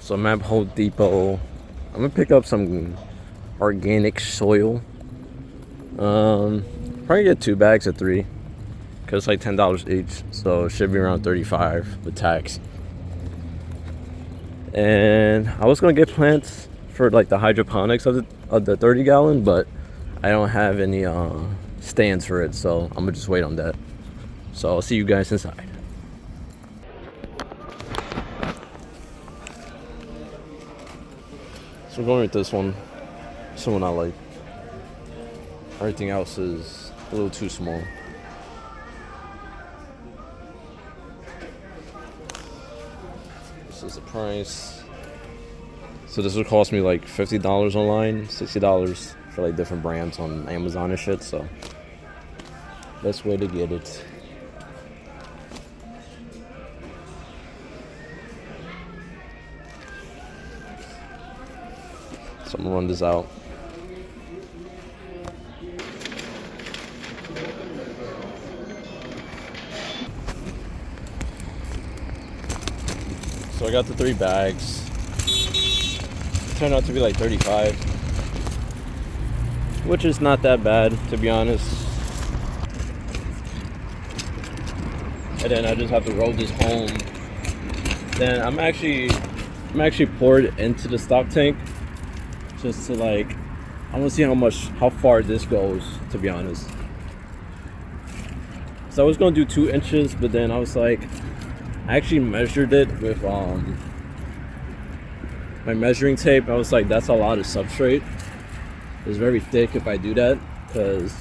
So I'm at Home Depot. I'm gonna pick up some organic soil. Probably get 2 bags of 3, cause it's like $10 each, so it should be around 35 with tax. And I was gonna get plants for like the hydroponics of the 30-gallon, but I don't have any stands for it, so I'm gonna just wait on that. So I'll see you guys inside. So we're going with this one. This one I like. Everything else is a little too small. This is the price. So this would cost me like $50 online, $60 for like different brands on Amazon and shit. So best way to get it. So I'm gonna run this out. So I got the 3 bags. It turned out to be like 35, which is not that bad, to be honest. And then I just have to roll this home. Then I'm actually pour it into the stock tank, just to like, I want to see how far this goes, to be honest. So I was gonna do 2 inches, but then I was like, I actually measured it with my measuring tape. I was like, that's a lot of substrate. It's very thick if I do that, because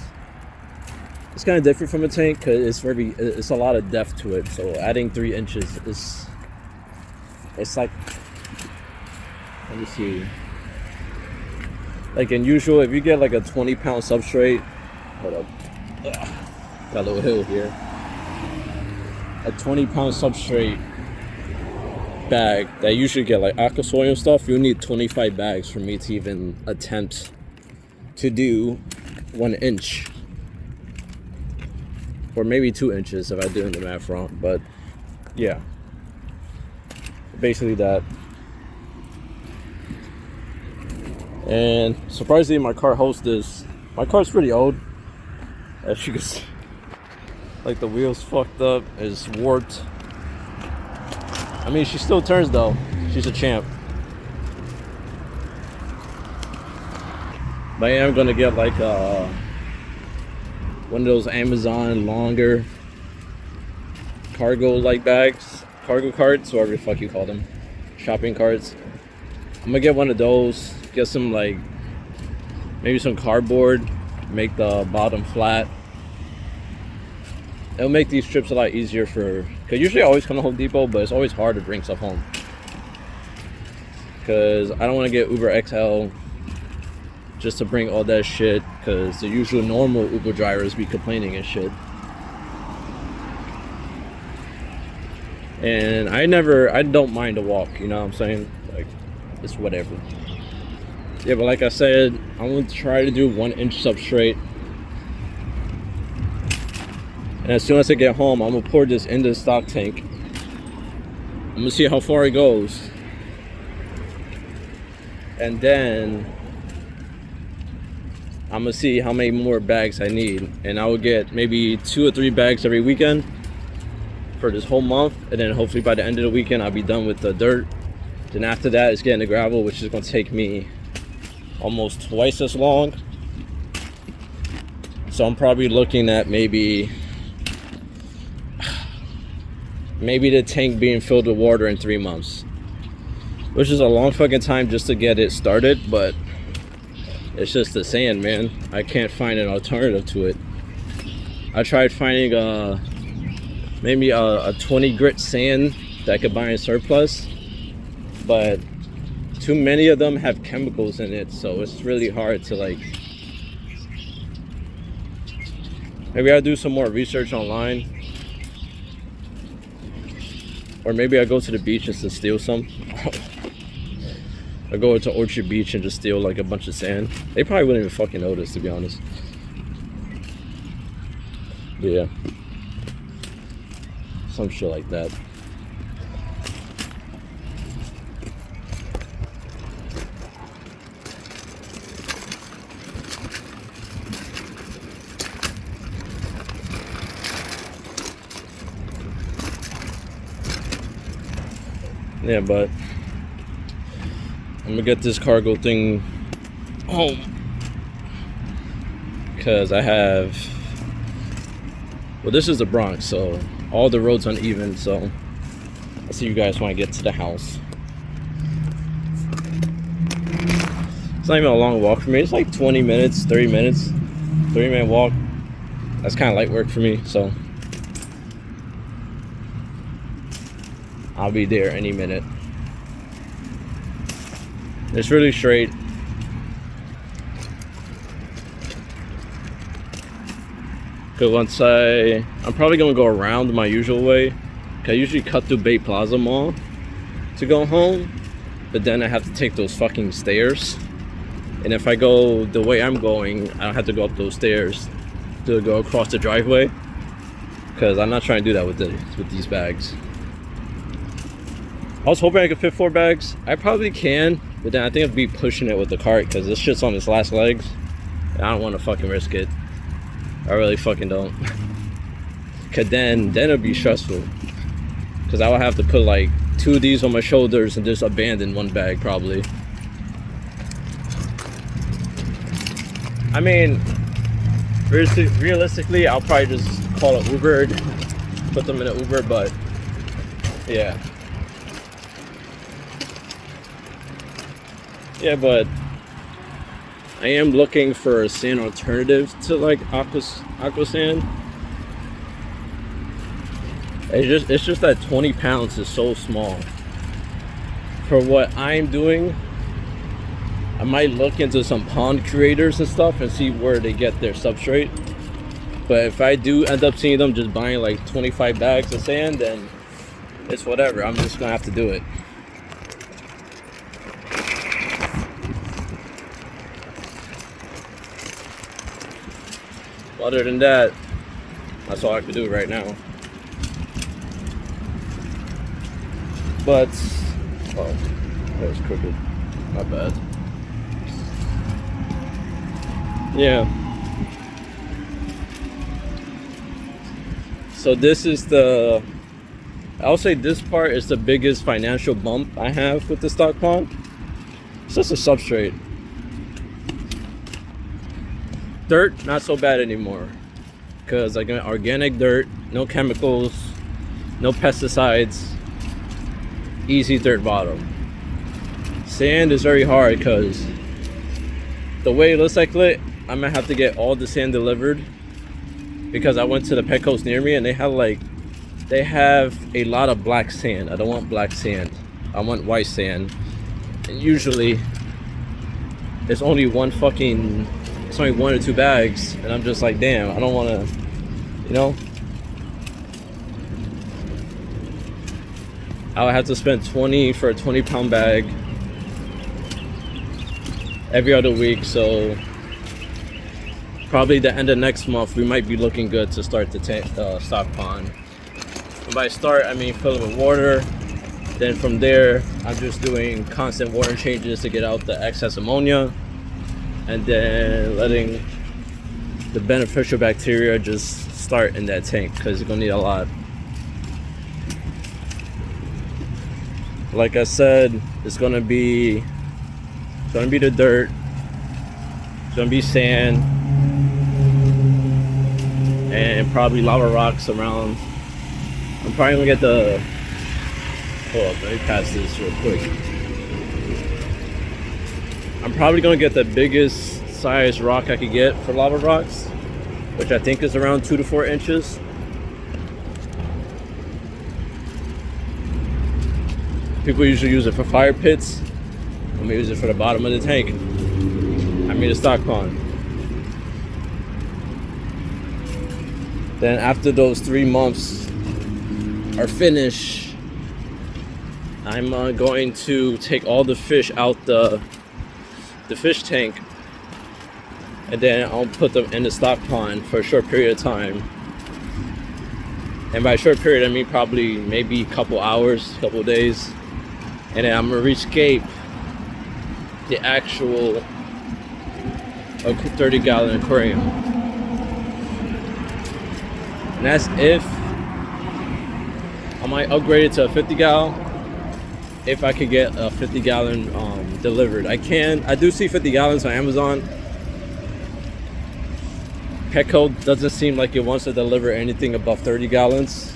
it's kind of different from a tank, because it's a lot of depth to it. So adding 3 inches it's like, let me see, like in usual, if you get like a 20-pound substrate, hold up, got a little hill here. A 20-pound substrate bag that you should get like aquarium and stuff, you need 25 bags for me to even attempt to do 1 inch, or maybe 2 inches if I do the math wrong. But yeah, basically that. And surprisingly, my car holds this. My car's pretty old, as you can see. Like the wheels fucked up, it's warped. I mean, she still turns though. She's a champ. But I am gonna get like one of those Amazon longer cargo like bags, cargo carts, whatever the fuck you call them, shopping carts. I'm gonna get one of those. Get some like maybe some cardboard, make the bottom flat. It'll make these trips a lot easier because usually I always come to Home Depot, but it's always hard to bring stuff home. Because I don't want to get Uber XL just to bring all that shit, because the usual normal Uber drivers be complaining and shit. And I don't mind to walk, you know what I'm saying? Like, it's whatever. Yeah, but like I said, I'm going to try to do 1 inch substrate. And as soon as I get home, I'm gonna pour this into the stock tank. I'm gonna see how far it goes. And then I'm gonna see how many more bags I need. And I will get maybe 2 or 3 bags every weekend for this whole month. And then hopefully by the end of the weekend, I'll be done with the dirt. Then after that, it's getting the gravel, which is gonna take me almost twice as long. So I'm probably looking at maybe the tank being filled with water in 3 months, which is a long fucking time just to get it started. But it's just the sand, man. I can't find an alternative to it. I tried finding maybe a 20 grit sand that I could buy in surplus, but too many of them have chemicals in it, so it's really hard to like. Maybe I'll do some more research online. Or maybe I go to the beach and just steal some. I go to Orchard Beach and just steal like a bunch of sand. They probably wouldn't even fucking notice, to be honest. But yeah. Some shit like that. Yeah, but I'm gonna get this cargo thing home because I have, well, this is the Bronx, so all the roads uneven. So I'll see you guys when I get to the house. It's not even a long walk for me. It's like 20 minutes, 30 minutes, 30-minute walk. That's kind of light work for me, so I'll be there any minute. It's really straight. Cause once I'm probably gonna go around my usual way. Cause I usually cut through Bay Plaza Mall to go home, but then I have to take those fucking stairs. And if I go the way I'm going, I don't have to go up those stairs to go across the driveway. Cause I'm not trying to do that with these bags. I was hoping I could fit 4 bags. I probably can, but then I think I'd be pushing it with the cart because this shit's on its last legs. And I don't want to fucking risk it. I really fucking don't. Cause then it'd be stressful. Cause I would have to put like 2 of these on my shoulders and just abandon 1 bag probably. I mean, realistically, I'll probably just call it Uber, put them in an Uber, but yeah. Yeah, but I am looking for a sand alternative to like aqua sand. It's just that 20 pounds is so small. For what I'm doing, I might look into some pond creators and stuff and see where they get their substrate. But if I do end up seeing them just buying like 25 bags of sand, then it's whatever. I'm just gonna have to do it. Other than that, that's all I can do right now. But, oh, that was crooked. Not bad. Yeah. So this is I'll say this part is the biggest financial bump I have with the stock pond. It's just a substrate. Dirt, not so bad anymore. Because I got organic dirt, no chemicals, no pesticides, easy dirt bottom. Sand is very hard because the way it looks like it, I'm gonna have to get all the sand delivered because I went to the Petco's near me and they have a lot of black sand. I don't want black sand. I want white sand. And usually it's only 1 or 2 bags and I'm just like, damn, I don't want to, you know. I would have to spend 20 for a 20-pound bag every other week, so probably the end of next month we might be looking good to start the stock pond. And by start, I mean fill it with water. Then from there, I'm just doing constant water changes to get out the excess ammonia, and then letting the beneficial bacteria just start in that tank because you're gonna need a lot. Like I said, it's gonna be the dirt, it's gonna be sand, and probably lava rocks around. I'm probably gonna get the, hold up, let me pass this real quick. I'm probably gonna get the biggest size rock I could get for lava rocks, which I think is around 2 to 4 inches. People usually use it for fire pits. I'm gonna use it for the bottom of the tank. I mean the stock pond. Then after those 3 months are finished, I'm going to take all the fish out the fish tank, and then I'll put them in the stock pond for a short period of time. And by a short period, I mean probably maybe a couple hours, couple days. And then I'm gonna rescape the actual 30-gallon aquarium. And that's if I might upgrade it to a 50-gallon. if I could get a 50-gallon delivered. I do see 50 gallons on Amazon. Petco doesn't seem like it wants to deliver anything above 30 gallons,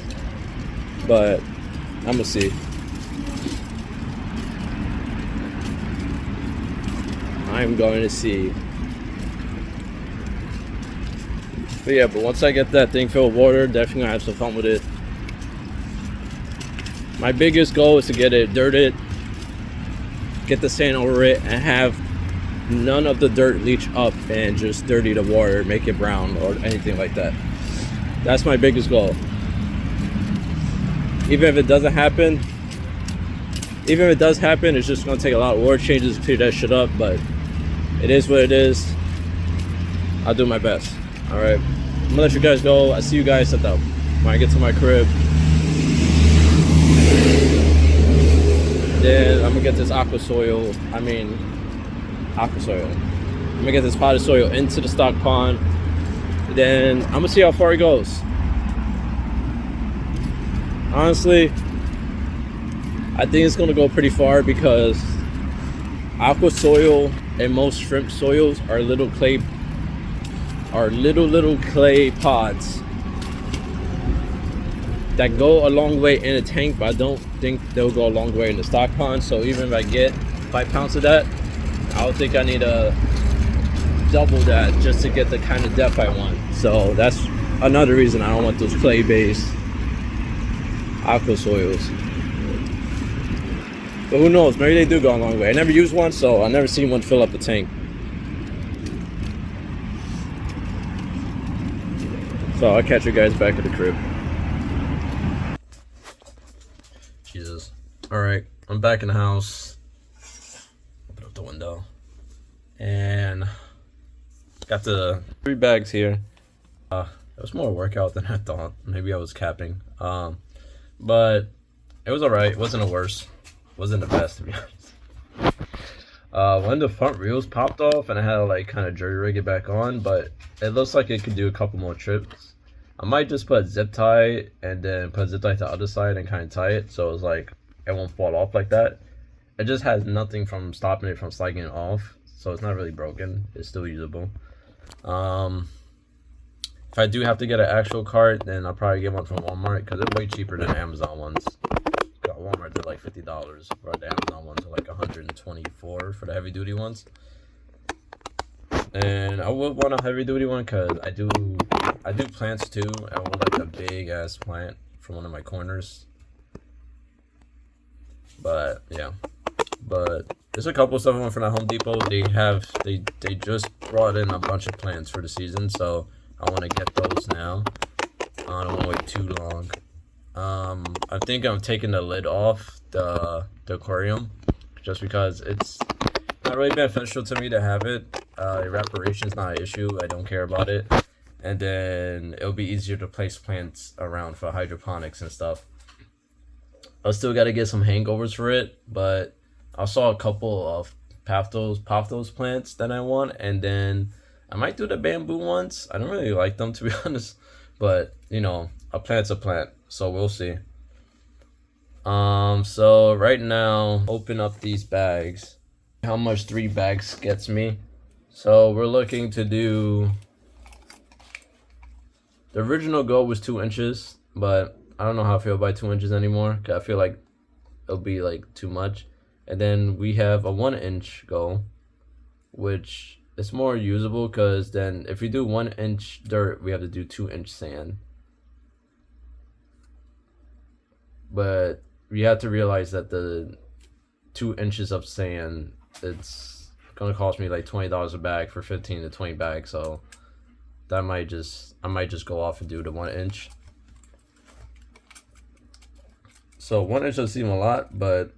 but I'm gonna see. I'm going to see. But yeah, but once I get that thing filled with water, definitely gonna have some fun with it. My biggest goal is to get it dirted, get the sand over it, and have none of the dirt leach up and just dirty the water, make it brown or anything like that. That's my biggest goal. Even if it doesn't happen, even if it does happen, it's just gonna take a lot of water changes to clear that shit up, but it is what it is. I'll do my best. All right, I'm gonna let you guys go. I see you guys at when I get to my crib. Then I'm gonna get this aqua soil. I'm gonna get this potted soil into the stock pond. Then I'm gonna see how far it goes. Honestly, I think it's gonna go pretty far because aqua soil and most shrimp soils are little clay pods that go a long way in a tank, but I don't think they'll go a long way in the stock pond. So even if I get 5 pounds of that, I don't think I need to double that just to get the kind of depth I want. So that's another reason I don't want those clay-based aqua soils. But who knows? Maybe they do go a long way. I never used one, so I never seen one fill up the tank. So I'll catch you guys back at the crib. Jesus. Alright, I'm back in the house. Open up the window. And got the 3 bags here. It was more workout than I thought. Maybe I was capping. But it was alright. It wasn't the worst. It wasn't the best, to be honest. When the front wheels popped off and I had to like kind of jury rig it back on, but it looks like it could do a couple more trips. I might just put zip tie and then put zip tie to the other side and kind of tie it so it's like it won't fall off like that. It just has nothing from stopping it from sliding it off, so it's not really broken. It's still usable. If I do have to get an actual cart, then I'll probably get one from Walmart because they're way cheaper than Amazon ones. Got Walmart, they're like $50, but the Amazon ones are like $124 for the heavy duty ones. And I would want a heavy duty one because I do plants too. I would like a big ass plant for one of my corners. But yeah, but there's a couple stuff I want from the Home Depot. They just brought in a bunch of plants for the season, so I want to get those now. I don't want to wait too long. I think I'm taking the lid off the aquarium just because it's not really beneficial to me to have it. Evaporation's not an issue. I don't care about it. And then it'll be easier to place plants around for hydroponics and stuff. I still got to get some hangovers for it, but I saw a couple of Paphos plants that I want, and then I might do the bamboo ones. I don't really like them, to be honest, but you know, a plant's a plant, so we'll see. So right now, open up these bags. How much 3 bags gets me? So we're looking to do. The original goal was 2 inches, but I don't know how I feel about 2 inches anymore. Cause I feel like it'll be like too much. And then we have a 1 inch goal, which is more usable because then if we do 1 inch dirt, we have to do 2 inch sand. But you have to realize that the 2 inches of sand, it's gonna cost me like $20 a bag for 15 to 20 bags. So that I might just go off and do the 1 inch. So 1 inch doesn't seem a lot, but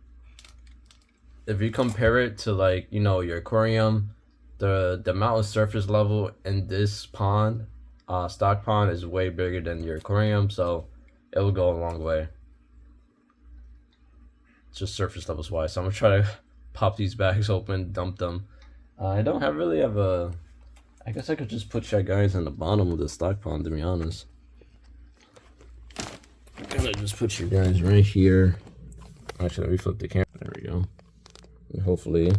if you compare it to like, you know, your aquarium, the amount of surface level in this pond, stock pond, is way bigger than your aquarium, so it will go a long way. Just surface levels wise. So I'm gonna try to pop these bags open, dump them. I don't really have a. I guess I could just put you guys in the bottom of the stock pond, to be honest. I'm gonna just put you guys right here. Actually, let me flip the camera. There we go. And hopefully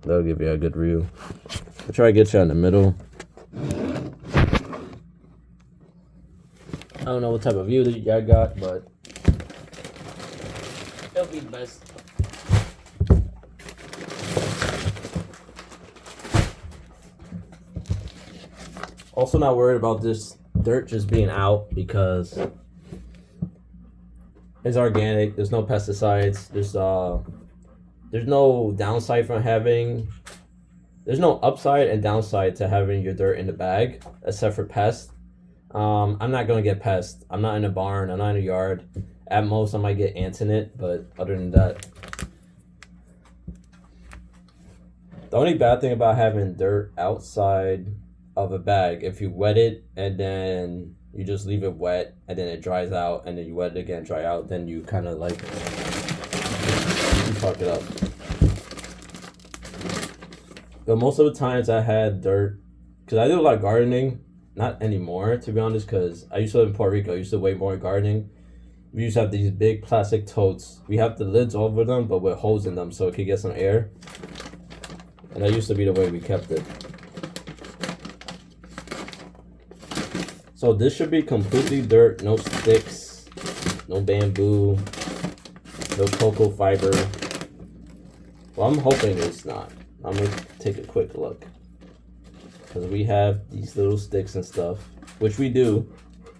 that'll give you a good view. I'll try to get you in the middle. I don't know what type of view that I got, but it'll be best. Also not worried about this dirt just being out because it's organic. There's no pesticides. There's no downside from having. There's no upside and downside to having your dirt in the bag, except for pests. I'm not gonna get pests. I'm not in a barn. I'm not in a yard. At most, I might get ants in it, but other than that, the only bad thing about having dirt outside of a bag, if you wet it and then you just leave it wet and then it dries out and then you wet it again, dry out, then you kind of like you fuck it up. But most of the times I had dirt, because I do a lot of gardening, not anymore to be honest, because I used to live in Puerto Rico. I used to way more gardening. We used to have these big plastic totes. We have the lids over them, but with holes in them so it could get some air. And that used to be the way we kept it. So this should be completely dirt, no sticks, no bamboo, no cocoa fiber. Well, I'm hoping it's not. I'm gonna take a quick look. Because we have these little sticks and stuff, which we do.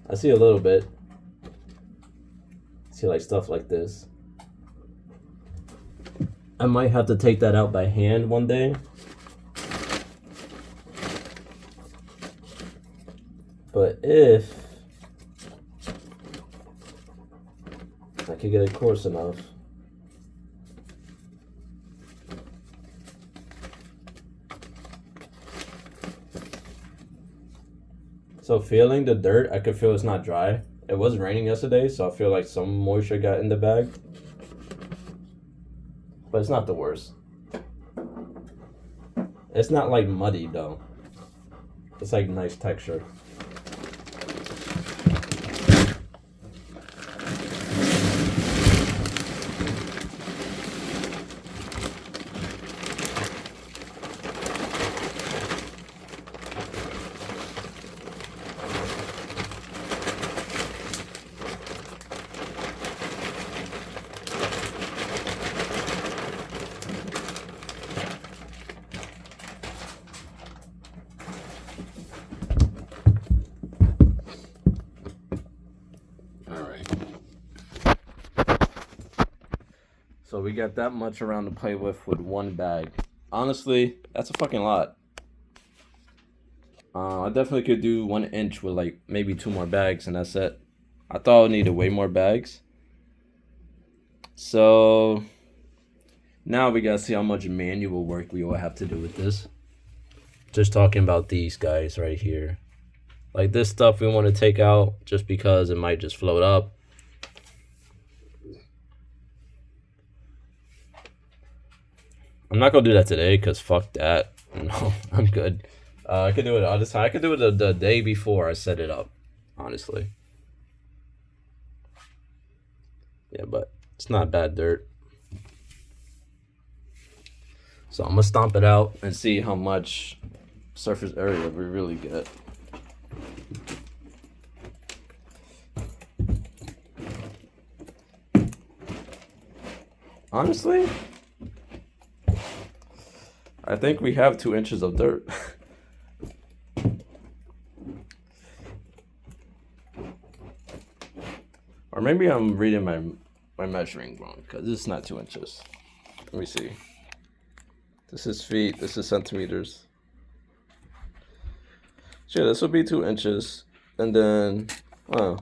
I see a little bit. I see like stuff like this. I might have to take that out by hand one day. But if I could get it coarse enough, so feeling the dirt, I could feel it's not dry. It was raining yesterday, so I feel like some moisture got in the bag. But it's not the worst. It's not like muddy though. It's like nice texture. So we got that much around to play with one bag. Honestly, that's a fucking lot. I definitely could do 1 inch with like maybe 2 more bags and that's it. I thought I needed way more bags. So now we gotta see how much manual work we will have to do with this. Just talking about these guys right here. Like this stuff we want to take out just because it might just float up. I'm not gonna do that today because fuck that. No, I'm good. I could do it all this time. I could do it the day before I set it up, honestly. Yeah, but it's not bad dirt. So I'm gonna stomp it out and see how much surface area we really get. Honestly, I think we have 2 inches of dirt. Or maybe I'm reading my measuring wrong because it's not 2 inches. Let me see. This is feet, this is centimeters. So yeah, this will be 2 inches. And then, oh,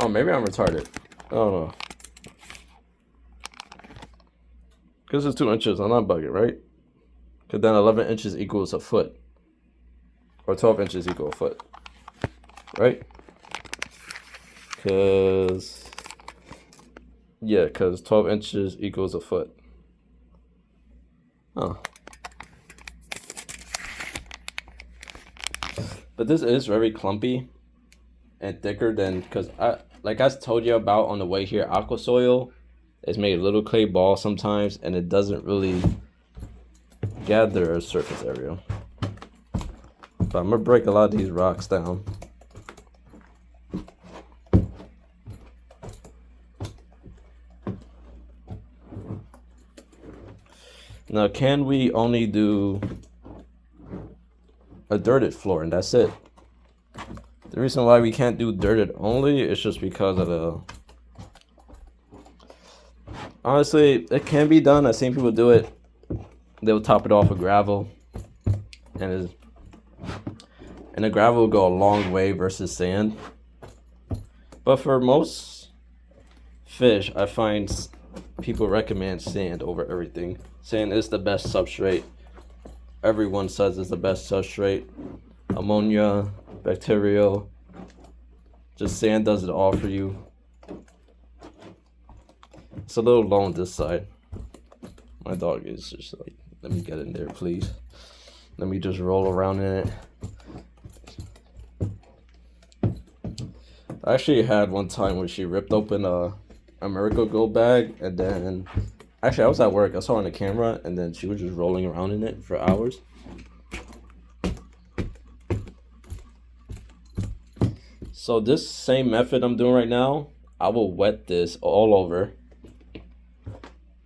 maybe I'm retarded. I don't know. Because it's 2 inches, I'm not bugging, right? Because then 11 inches equals a foot. Or 12 inches equal a foot. Right? Because, yeah, because 12 inches equals a foot. Oh. But this is very clumpy. and thicker than, because like I told you about on the way here, aqua soil is made a little clay ball sometimes, and it doesn't really gather a surface area. But I'm gonna break a lot of these rocks down. Now, can we only do a dirted floor and that's it? The reason why we can't do dirted only is just because of the... Honestly, it can be done. I've seen people do it. They'll top it off with gravel, and the gravel will go a long way versus sand. But for most fish, I find people recommend sand over everything. Sand is the best substrate. Everyone says it's the best substrate. Ammonia, bacterial, just sand does it all for you. It's a little low on this side. My dog is just like, let me get in there, please. Let me just roll around in it. I actually had one time when she ripped open a America Gold bag, and then actually I was at work, I saw her on the camera, and then she was just rolling around in it for hours. So this same method I'm doing right now, I will wet this all over,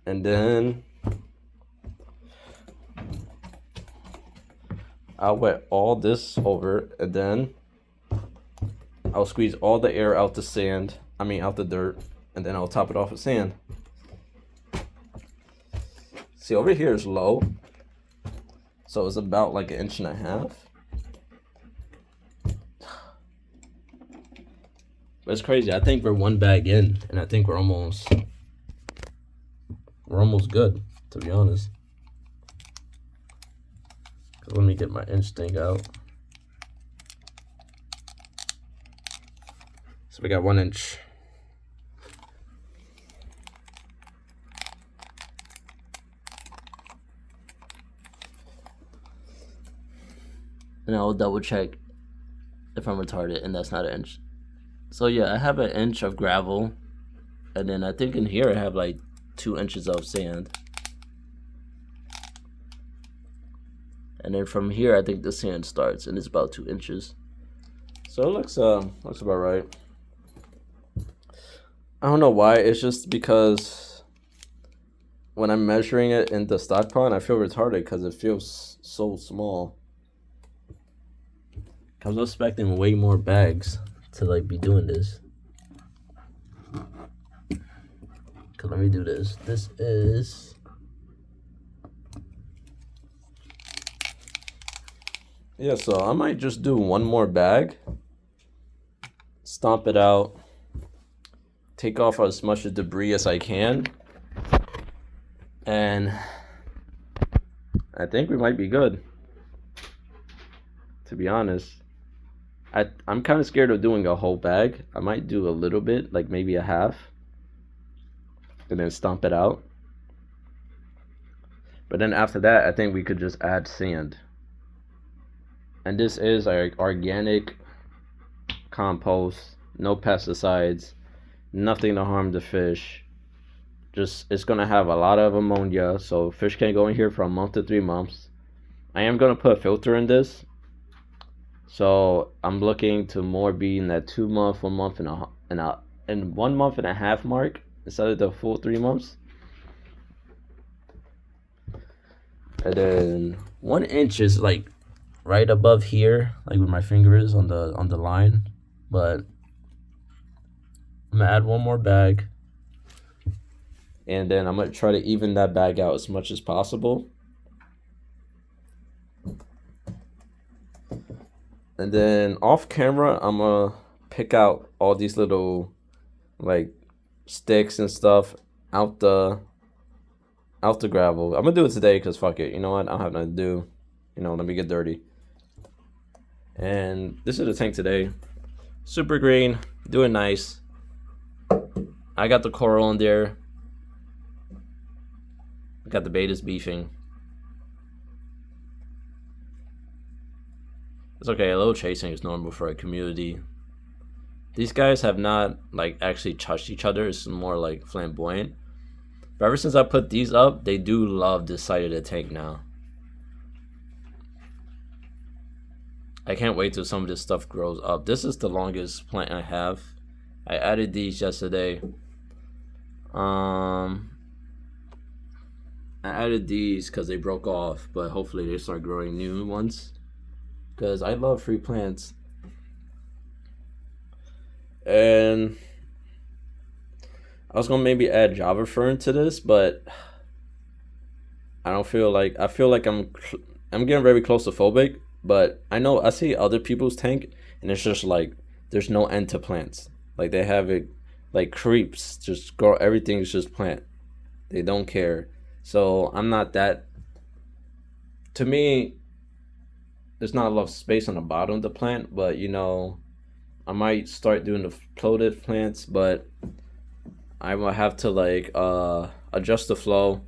and then I'll wet all this over, and then I'll squeeze all the air out the sand, out the dirt, and then I'll top it off with sand. See, over here is low, so it's about like 1.5 inches. But it's crazy. I think we're one bag in, and I think we're almost good, to be honest. Let me get my inch thing out. So we got 1 inch. And I'll double check if I'm retarded and that's not 1 inch. So yeah, I have 1 inch of gravel, and then I think in here I have like 2 inches of sand. And then from here I think the sand starts, and it's about 2 inches. So it looks about right. I don't know why, it's just because when I'm measuring it in the stock pond, I feel retarded because it feels so small. I was expecting way more bags to like be doing this. Cause let me do this. This is so I might just do one more bag, stomp it out, take off as much of debris as I can, and I think we might be good, to be honest. I'm kind of scared of doing a whole bag. I might do a little bit, like maybe a half, and then stomp it out. But then after that, I think we could just add sand. And this is our organic compost, no pesticides, nothing to harm the fish. Just, it's gonna have a lot of ammonia, so fish can go in here for 1 month to 3 months. I am gonna put a filter in this, so I'm looking to more be in that 2 month, 1 month and 1 month and a half mark instead of the full 3 months. And then 1 inch is like right above here, like where my finger is on the line. But I'm gonna add one more bag, and then I'm gonna try to even that bag out as much as possible. And then off camera, I'm gonna pick out all these little like sticks and stuff out the gravel. I'm gonna do it today because fuck it. You know what? I don't have nothing to do. Let me get dirty. And this is the tank today. Super green, doing nice. I got the coral in there. I got the betas beefing. It's okay, a little chasing is normal for a community. these guys have not like actually touched each other. It's more like flamboyant. But ever since I put these up, they do love this side of the tank now. I can't wait till some of this stuff grows up. This is the longest plant I have. I added these yesterday. I added these because they broke off, but hopefully they start growing new ones. Because I love free plants. And I was gonna maybe add Java fern to this, but I don't feel like I feel like I'm getting very claustrophobic. But I know I see other people's tank, and it's just like there's no end to plants. Like they have it like creeps, just grow. Everything's just plant. They don't care. So I'm not that. To me, there's not a lot of space on the bottom of the plant, but you know, I might start doing the floated plants, but I will have to like adjust the flow.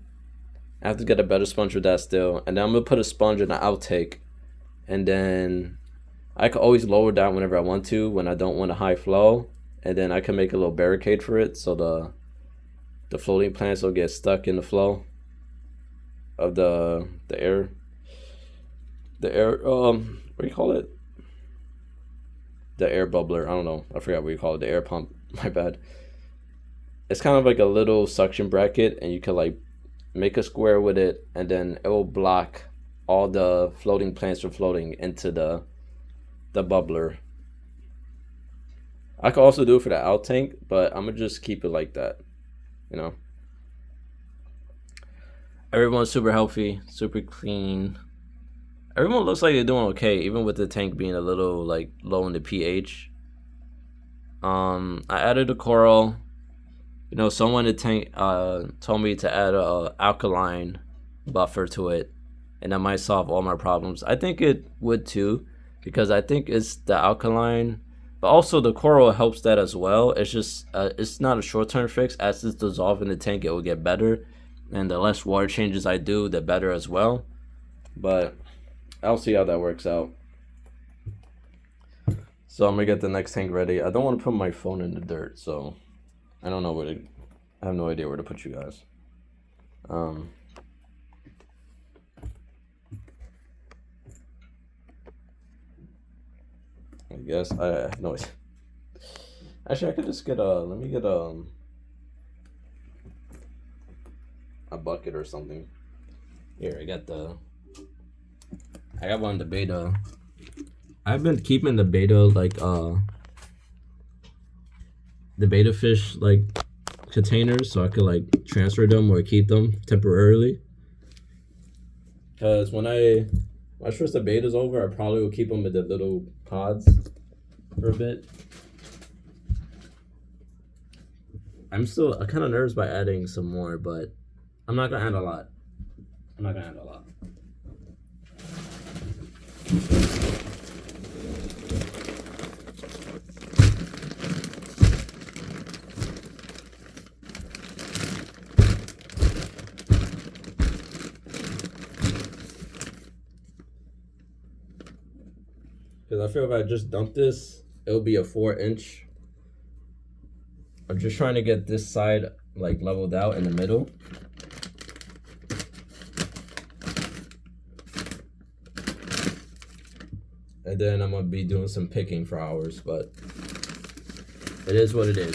I have to get a better sponge with that still, and then I'm gonna put a sponge in the outtake, and then I can always lower that whenever I want to when I don't want a high flow, and then I can make a little barricade for it so the floating plants will get stuck in the flow of the air what do you call it, the air bubbler. I don't know, I forgot what you call it, the air pump. My bad. It's kind of like a little suction bracket, and you can like make a square with it, and then it will block all the floating plants from floating into the bubbler. I could also do it for the out tank, but I'm gonna just keep it like that, you know. Everyone's super healthy, super clean. Everyone looks like they're doing okay, even with the tank being a little like low in the pH. I added a coral. You know, someone in the tank told me to add a alkaline buffer to it, and that might solve all my problems. I think it would too, because I think it's the alkaline, but also the coral helps that as well. It's just it's not a short-term fix. As it's dissolved in the tank, it will get better, and the less water changes I do, the better as well. But I'll see how that works out. So I'm gonna get the next tank ready. I don't want to put my phone in the dirt, so I don't know I have no idea where to put you guys. I guess I have no idea. Actually, I could just get let me get a bucket or something. Here, I got one of the beta. I've been keeping the beta like the beta fish like containers, so I could like transfer them or keep them temporarily. Cause when I switch the betas over, I probably will keep them in the little pods for a bit. I'm kind of nervous by adding some more, but I'm not gonna add a lot. Because I feel if I just dump this, it'll be a 4-inch. I'm just trying to get this side like leveled out in the middle. And then I'm gonna be doing some picking for hours, but it is what it is.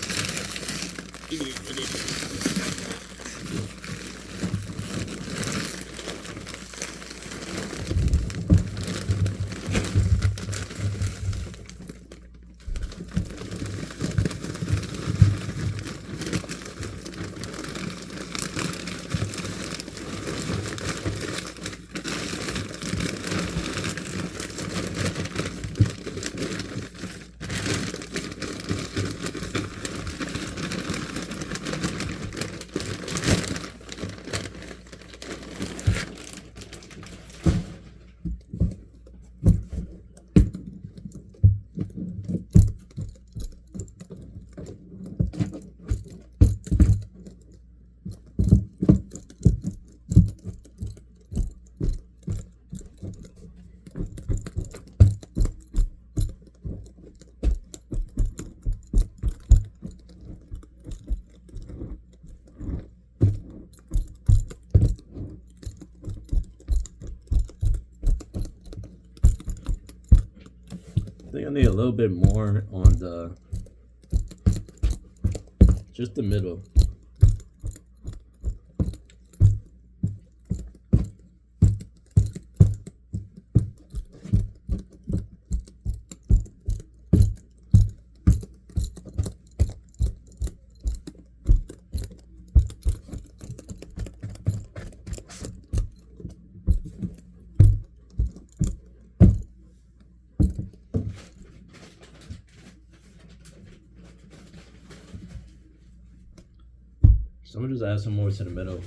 think I need a little bit more on just the middle. So I'm gonna just add some more to the middle.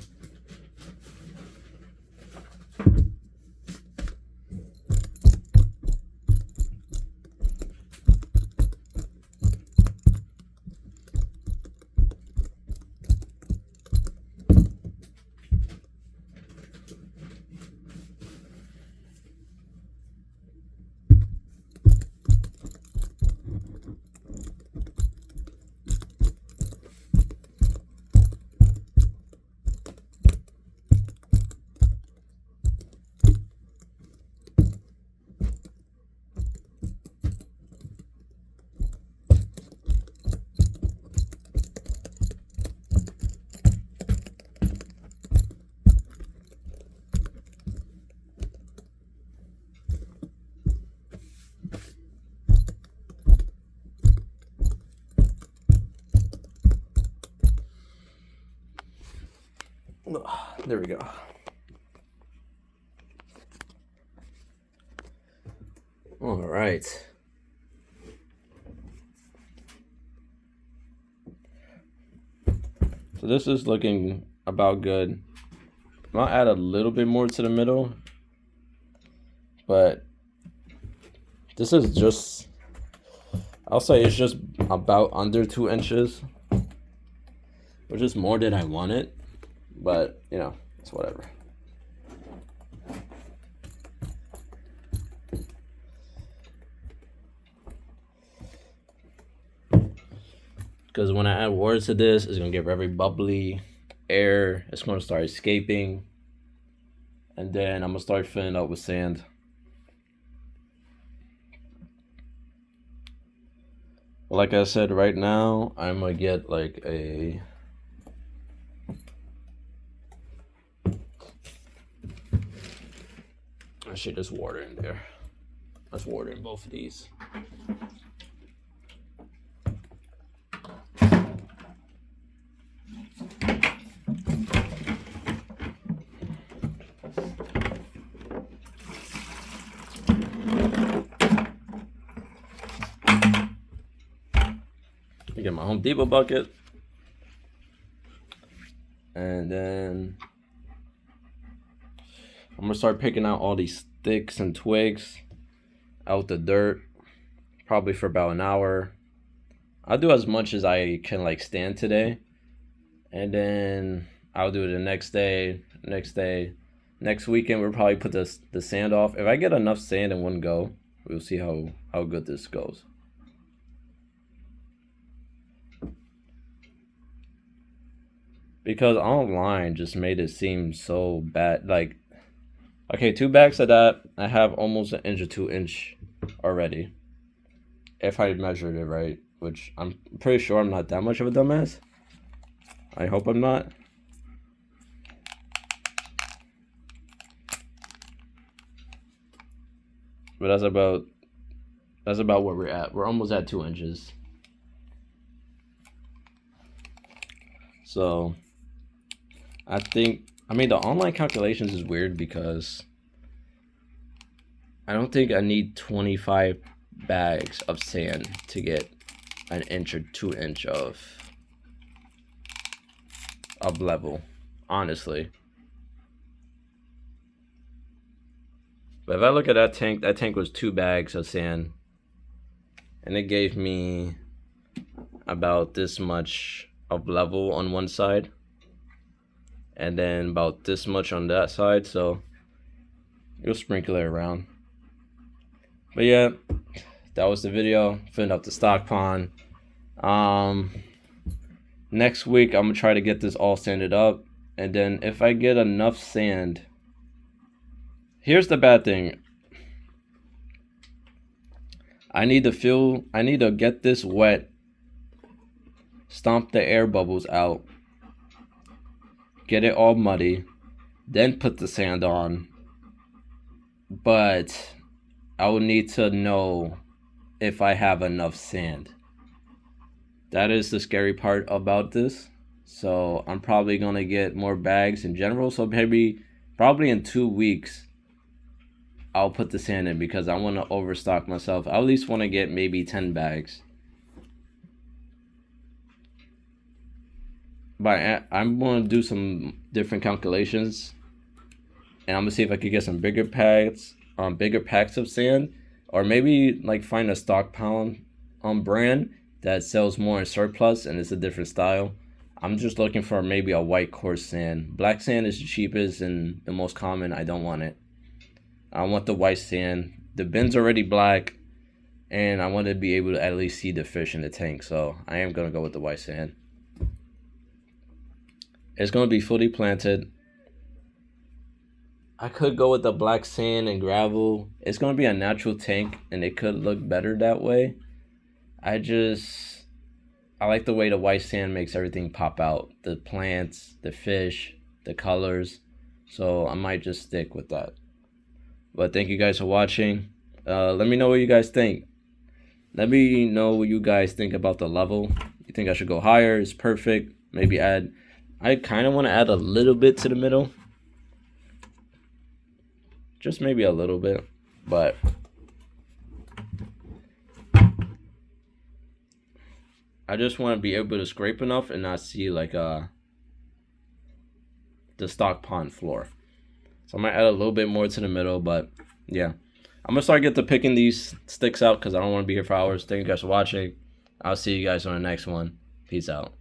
There we go. All right. So this is looking about good. I'll add a little bit more to the middle, but this is just, I'll say it's just about under 2 inches, which is more than I wanted, but you know, it's whatever. Because when I add water to this, it's gonna get very bubbly air. It's gonna start escaping, and then I'm gonna start filling up with sand. Like I said, right now I'm gonna get like a I should just water in there. Let's water in both of these. Get my Home Depot bucket, and then I'm gonna start picking out all these sticks and twigs out the dirt, probably for about an hour. I'll do as much as I can like stand today, and then I'll do it the next day, next weekend. We'll probably put the sand off. If I get enough sand in one go, we'll see how good this goes. Because online just made it seem so bad. Like, okay, 2 bags of that, I have almost 1 inch or 2 inch already. If I measured it right, which I'm pretty sure I'm not that much of a dumbass. I hope I'm not. But that's about where we're at. We're almost at 2 inches. So I mean, the online calculations is weird because I don't think I need 25 bags of sand to get 1 inch or 2 inch of level, honestly. But if I look at that tank was 2 bags of sand, and it gave me about this much of level on one side, and then about this much on that side, so you'll sprinkle it around. But yeah, that was the video, filling up the stock pond. Next week I'm gonna try to get this all sanded up, and then if I get enough sand, here's the bad thing. I need to get this wet, stomp the air bubbles out, get it all muddy, then put the sand on. But I will need to know if I have enough sand. That is the scary part about this. So I'm probably gonna get more bags in general. So probably in 2 weeks I'll put the sand in, because I want to overstock myself. I at least want to get maybe 10 bags. But I'm going to do some different calculations, and I'm gonna see if I could get some bigger packs of sand, or maybe like find a stockpile brand that sells more in surplus and it's a different style. I'm just looking for maybe a white coarse sand. Black sand is the cheapest and the most common. I don't want it. I want the white sand. The bin's already black, and I want to be able to at least see the fish in the tank. So I am going to go with the white sand. It's going to be fully planted. I could go with the black sand and gravel. It's going to be a natural tank, and it could look better that way. I like the way the white sand makes everything pop out. The plants, the fish, the colors. So I might just stick with that. But thank you guys for watching. Let me know what you guys think. Let me know what you guys think about the level. You think I should go higher? It's perfect. Maybe I kind of want to add a little bit to the middle. Just maybe a little bit. But I just want to be able to scrape enough and not see like the stock pond floor. So I might add a little bit more to the middle, but yeah. I'm going to start picking these sticks out because I don't want to be here for hours. Thank you guys for watching. I'll see you guys on the next one. Peace out.